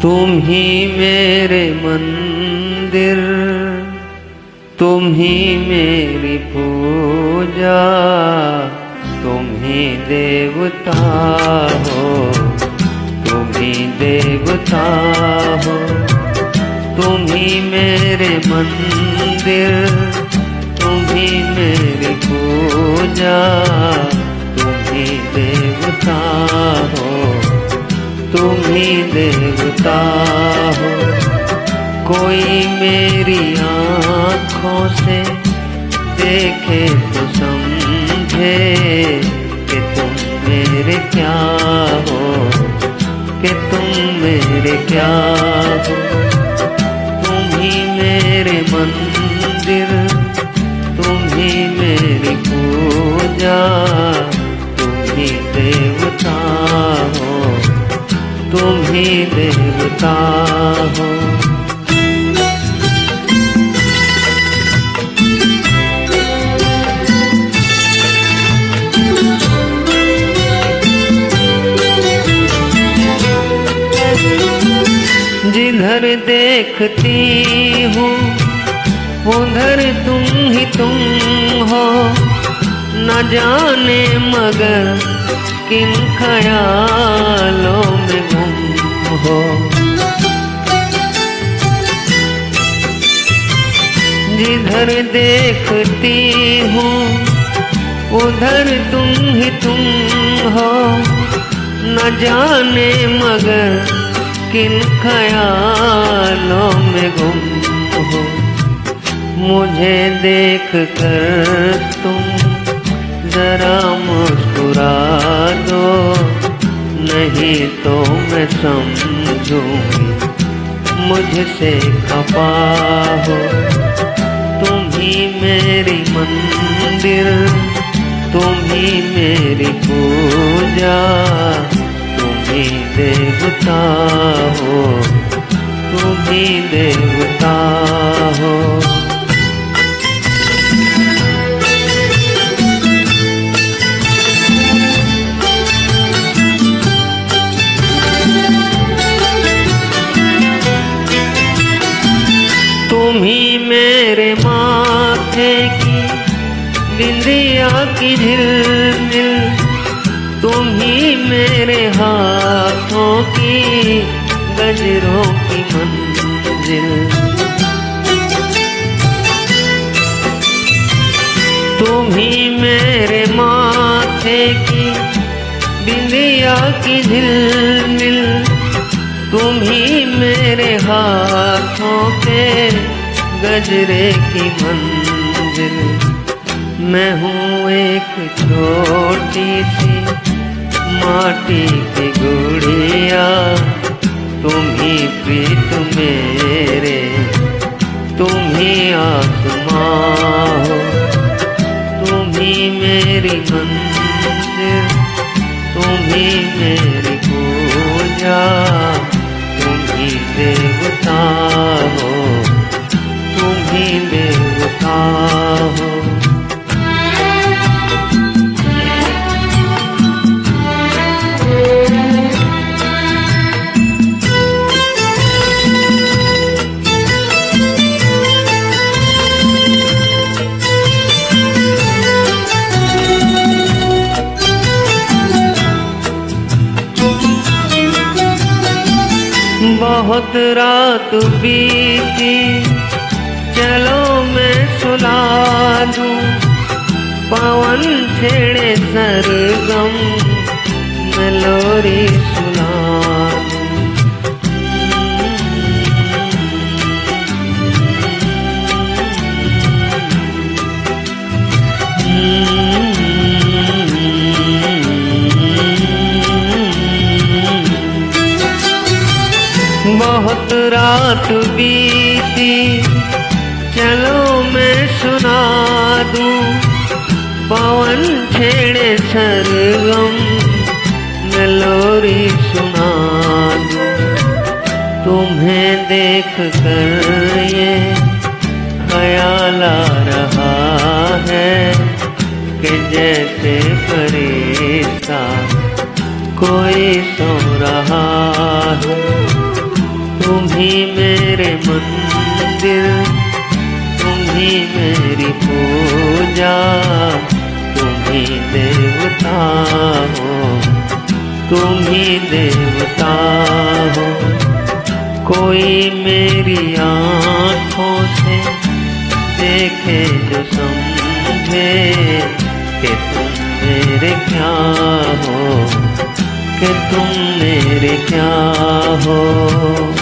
तुम ही मेरे मंदिर, तुम ही मेरी पूजा, तुम ही देवता हो, तुम ही देवता हो। तुम ही मेरे मंदिर, तुम ही मेरी पूजा, तुम ही देवता हो, तुम ही देवता हो। कोई मेरी आँखों से देखे तो समझे कि तुम मेरे क्या हो, कि तुम मेरे क्या हो। तुम ही मेरे मंदिर, तुम ही मेरी पूजा, तुम ही देवता हो, तुम ही देवता हो। जिधर देखती हूँ उधर तुम ही तुम हो, न जाने मगर किन ख्यालों में गुम हो। जिधर देखती हूँ उधर तुम ही तुम हो, न जाने मगर किन ख्यालों में गुम हो। मुझे देख कर तुम जरा मुस्कुरा दो, नहीं तो मैं समझूंगी मुझसे खफा हो। तुम ही मेरी मंदिर, तुम ही मेरी पूजा, तुम ही देवता हो, तुम ही देवता हो। तुम ही मेरे माथे की बिंदिया की झिलमिल, तुम ही मेरे हाथों की गजरों की मंजिल। तुम ही मेरे माथे की बिंदिया की झिलमिल, तुम ही मेरे हाथों के गजरे की मंजिल। मैं हूँ एक छोटी सी माटी की गुड़िया, तुम ही प्रीत मेरे, तुम ही आसमां हो। तुम ही मेरी मंदिर, तुम ही मेरी पूजा, तुम ही देवता हो, तुम ही देवता हो। बहुत रात बीती, चलो मैं सुला दूं, पवन छेड़े सरगम, मैं लोरी सुना दूं। बहुत रात बीती, चलो मैं सुना दूं, पवन छेड़े सरगम, मैं लोरी सुना दूं। तुम्हें देख कर ये ख्याल आ रहा है कि जैसे फरिश्ता कोई सो रहा है। तुम ही मेरे मंदिर, तुम ही मेरी पूजा, तुम ही देवता हो, तुम ही देवता हो। कोई मेरी आँखों से देखे जो समझे कि तुम मेरे क्या हो, कि तुम मेरे क्या हो।